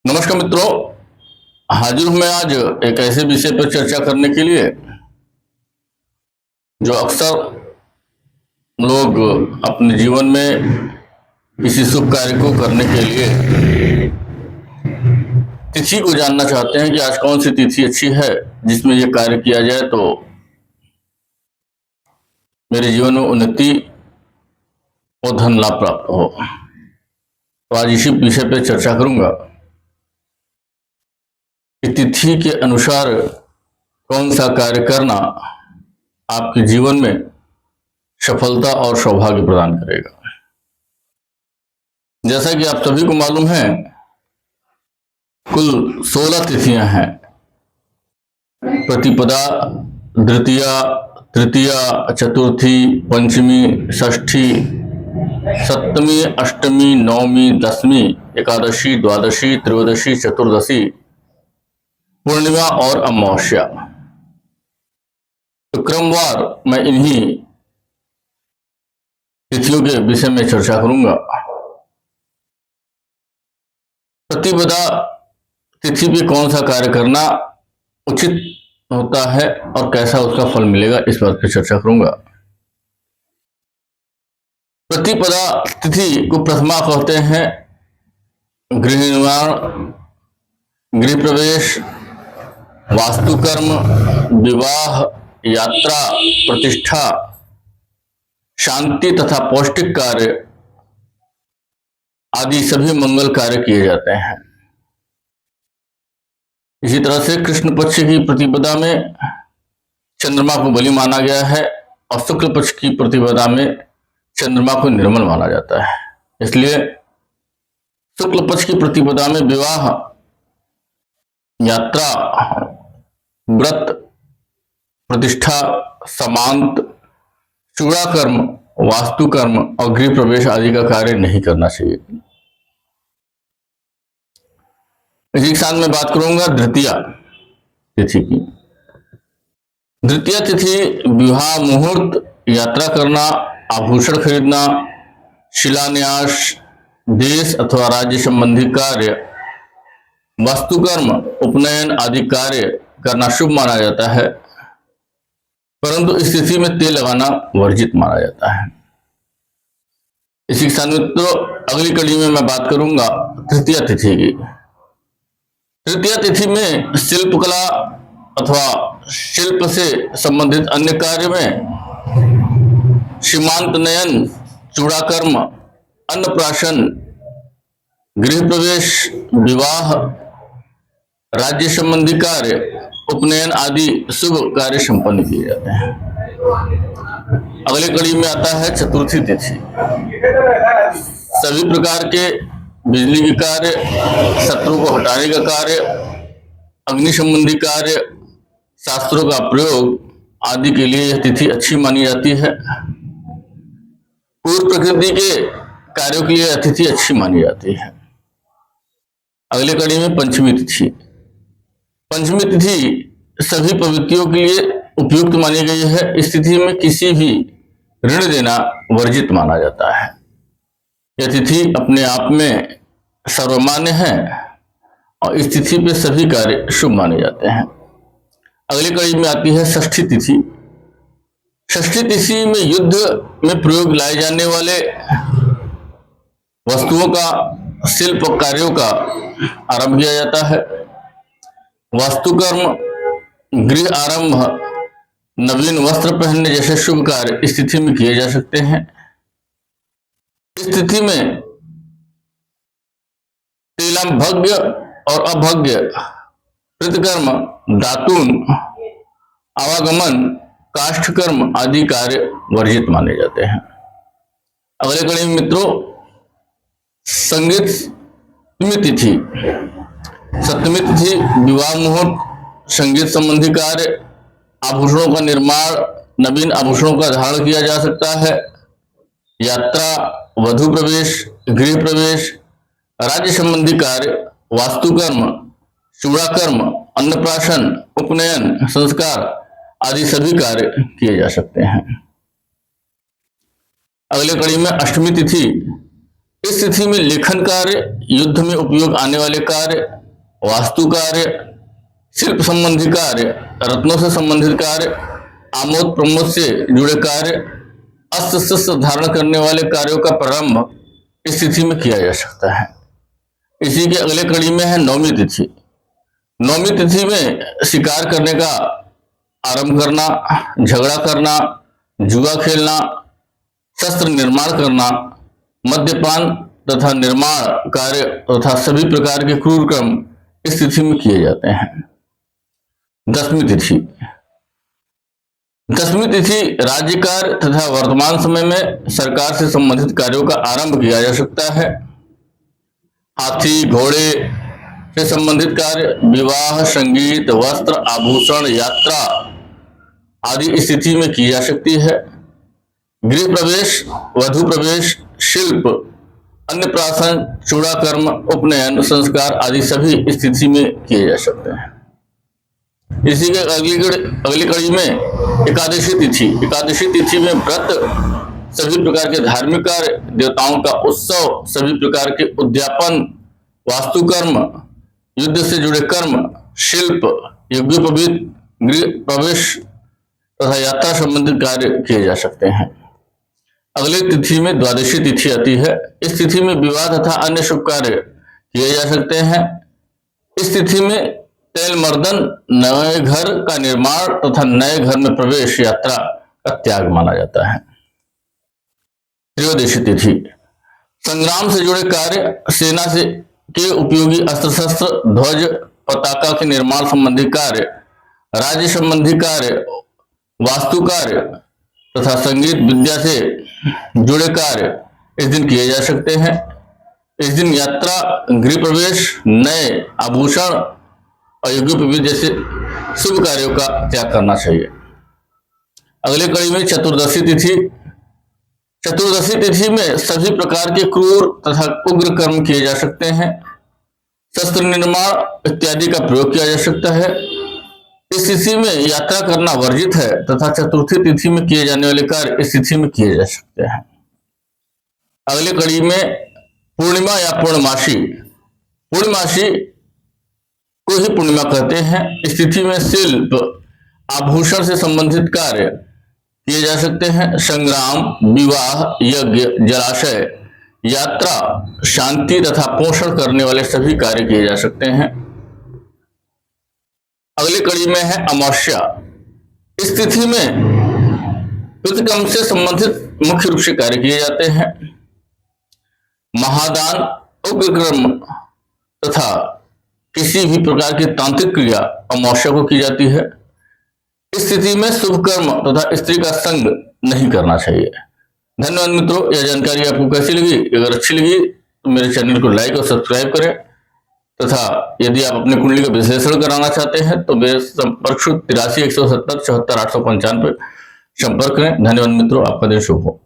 नमस्कार मित्रों, हाजिर हूं मैं आज एक ऐसे विषय पर चर्चा करने के लिए जो अक्सर लोग अपने जीवन में किसी शुभ कार्य को करने के लिए तिथि को जानना चाहते हैं कि आज कौन सी तिथि अच्छी है जिसमें यह कार्य किया जाए तो मेरे जीवन में उन्नति और धन लाभ प्राप्त हो। तो आज इसी विषय पर चर्चा करूंगा कि तिथि के अनुसार कौन सा कार्य करना आपके जीवन में सफलता और सौभाग्य प्रदान करेगा। जैसा कि आप सभी को मालूम है, कुल 16 तिथियां हैं। प्रतिपदा, द्वितीया, तृतीया, चतुर्थी, पंचमी, षष्ठी, सप्तमी, अष्टमी, नवमी, दसवीं, एकादशी, द्वादशी, त्रयोदशी, चतुर्दशी, पूर्णिमा और अमावस्या। तो क्रमवार मैं इन्हीं तिथियों के विषय में चर्चा करूंगा। प्रतिपदा तिथि पे कौन सा कार्य करना उचित होता है और कैसा उसका फल मिलेगा, इस बात पर चर्चा करूंगा। प्रतिपदा तिथि को प्रथमा कहते हैं। गृह निर्माण, गृह प्रवेश, वास्तुकर्म, विवाह, यात्रा, प्रतिष्ठा, शांति तथा पौष्टिक कार्य आदि सभी मंगल कार्य किए जाते हैं। इसी तरह से कृष्ण पक्ष की प्रतिपदा में चंद्रमा को बलि माना गया है और शुक्ल पक्ष की प्रतिपदा में चंद्रमा को निर्मल माना जाता है। इसलिए शुक्ल पक्ष की प्रतिपदा में विवाह, यात्रा, व्रत, प्रतिष्ठा, समांत, चूड़ाकर्म, वास्तुकर्म और गृह प्रवेश आदि का कार्य नहीं करना चाहिए। इसी के साथ मैं बात करूंगा द्वितीया तिथि की। द्वितीया तिथि विवाह मुहूर्त, यात्रा करना, आभूषण खरीदना, शिलान्यास, देश अथवा राज्य संबंधी कार्य, वास्तुकर्म, उपनयन आदि कार्य करना शुभ माना जाता है, परंतु इस तिथि में तेल लगाना वर्जित माना जाता है। इसी के साथ में तो अगली कड़ी में मैं बात करूंगा तृतीया तिथि की। तृतीया तिथि में शिल्पकला अथवा शिल्प से संबंधित अन्य कार्य में सीमांत नयन, चूड़ाकर्म, अन्नप्राशन, गृह प्रवेश, विवाह, राज्य संबंधी कार्य, उपनयन आदि शुभ कार्य संपन्न किए जाते हैं। अगले कड़ी में आता है चतुर्थी तिथि। सभी प्रकार के बिजली के कार्य, शत्रु को हटाने का कार्य, अग्नि संबंधी कार्य, शास्त्रों का प्रयोग आदि के लिए यह तिथि अच्छी मानी जाती है। पूर्व प्रकृति के कार्यों के लिए यह तिथि अच्छी मानी जाती है। अगले कड़ी में पंचमी तिथि। पंचमी तिथि सभी प्रवृत्तियों के लिए उपयुक्त मानी गई है। इस तिथि में किसी भी ऋण देना वर्जित माना जाता है। यह तिथि अपने आप में सर्वमान्य है और इस तिथि पे सभी कार्य शुभ माने जाते हैं। अगली कड़ी में आती है षष्ठी तिथि। षष्ठी तिथि में युद्ध में प्रयोग लाए जाने वाले वस्तुओं का, शिल्प कार्यों का आरंभ किया जाता है। वास्तुकर्म, गृह आरंभ, नवीन वस्त्र पहनने जैसे शुभ कार्य इस तिथि में किए जा सकते हैं। इस तिथि में तेलम्भग्य और अभग्य, कृतकर्म, दातून, आवागमन, काष्ठकर्म आदि कार्य वर्जित माने जाते हैं। अगले कड़ी में मित्रों संगीत तिथि। सप्तमी तिथि विवाह मुहूर्त, संगीत संबंधी कार्य, आभूषणों का निर्माण, नवीन आभूषणों का धारण किया जा सकता है, यात्रा, वधु प्रवेश, गृह प्रवेश, राज्य संबंधी कार्य, वास्तुकर्म, चूड़ाकर्म, अन्नप्राशन, उपनयन, संस्कार आदि सभी कार्य किए जा सकते हैं। अगले कड़ी में अष्टमी तिथि। इस तिथि में लेखन कार्य, युद्ध में उपयोग आने वाले कार्य, वास्तु कार्य, शिल्प संबंधी कार्य, रत्नों से संबंधित कार्य, आमोद प्रमोद से जुड़े कार्य, अस्त्र शस्त्र धारण करने वाले कार्यों का प्रारंभ इस तिथि में किया जा सकता है। इसी के अगले कड़ी में है नवमी तिथि। नवमी तिथि में शिकार करने का आरंभ करना, झगड़ा करना, जुआ खेलना, शस्त्र निर्माण करना, मद्यपान तथा निर्माण कार्य तथा सभी प्रकार के क्रूर कर्म इस तिथि में किए जाते हैं। दसवीं तिथि। दसवीं तिथि राज्य कार्य तथा वर्तमान समय में सरकार से संबंधित कार्यों का आरंभ किया जा सकता है। हाथी घोड़े से संबंधित कार्य, विवाह, संगीत, वस्त्र, आभूषण, यात्रा आदि इस तिथि में की जा सकती है। गृह प्रवेश, वधु प्रवेश, शिल्प, अन्नप्राशन, चूड़ाकर्म, उपनयन, संस्कार आदि सभी इस तिथि में किए जा सकते हैं। इसी के अगली कड़ी में एकादशी तिथि। एकादशी तिथि में व्रत, सभी प्रकार के धार्मिक कार्य, देवताओं का उत्सव, सभी प्रकार के उद्यापन, वास्तुकर्म, युद्ध से जुड़े कर्म, शिल्प, यज्ञोपवीत, गृह प्रवेश तथा यात्रा संबंधित कार्य किए जा सकते हैं। अगली तिथि में द्वादशी तिथि आती है। इस तिथि में विवाह तथा अन्य शुभ कार्य किए जा सकते हैं। इस तिथि में तेलमर्दन, नए घर का निर्माण तथा नए घर में प्रवेश, यात्रा का त्याग माना जाता है। त्रयोदशी तिथि। संग्राम से जुड़े कार्य, सेना से के उपयोगी अस्त्र शस्त्र, ध्वज, पताका के निर्माण संबंधी कार्य, राज्य संबंधी कार्य, वास्तु कार्य तथा संगीत विद्या से जुड़े कार्य इस दिन किए जा सकते हैं। इस दिन यात्रा, गृह प्रवेश, नए आभूषण और यज्ञोपवीत जैसे शुभ कार्यों का त्याग करना चाहिए। अगले कड़ी में चतुर्दशी तिथि। चतुर्दशी तिथि में सभी प्रकार के क्रूर तथा उग्र कर्म किए जा सकते हैं। शस्त्र निर्माण इत्यादि का प्रयोग किया जा सकता है। इस तिथि में यात्रा करना वर्जित है तथा चतुर्थी तिथि में किए जाने वाले कार्य इस तिथि में किए जा सकते हैं। अगली कड़ी में पूर्णिमा या पूर्णमासी। पूर्णमासी को ही पूर्णिमा कहते हैं। इस तिथि में शिल्प, आभूषण से संबंधित कार्य किए जा सकते हैं। संग्राम, विवाह, यज्ञ, जलाशय, यात्रा, शांति तथा पोषण करने वाले सभी कार्य किए जा सकते हैं। अगली कड़ी में है अमावस्या। इस तिथि में पितृकर्म से संबंधित मुख्य रूप से कार्य किए जाते हैं। महादान, उग्रकर्म तथा किसी भी प्रकार की तांत्रिक क्रिया अमावस्या को की जाती है। इस स्थिति में शुभ कर्म तथा स्त्री का संग नहीं करना चाहिए। धन्यवाद मित्रों, यह जानकारी आपको कैसी लगी? अगर अच्छी लगी तो मेरे चैनल को लाइक और सब्सक्राइब करें तथा यदि आप अपने कुंडली का विश्लेषण कराना चाहते हैं तो मेरे संपर्क 83 170 74 895 संपर्क करें। धन्यवाद मित्रों, आपका दिन शुभ हो।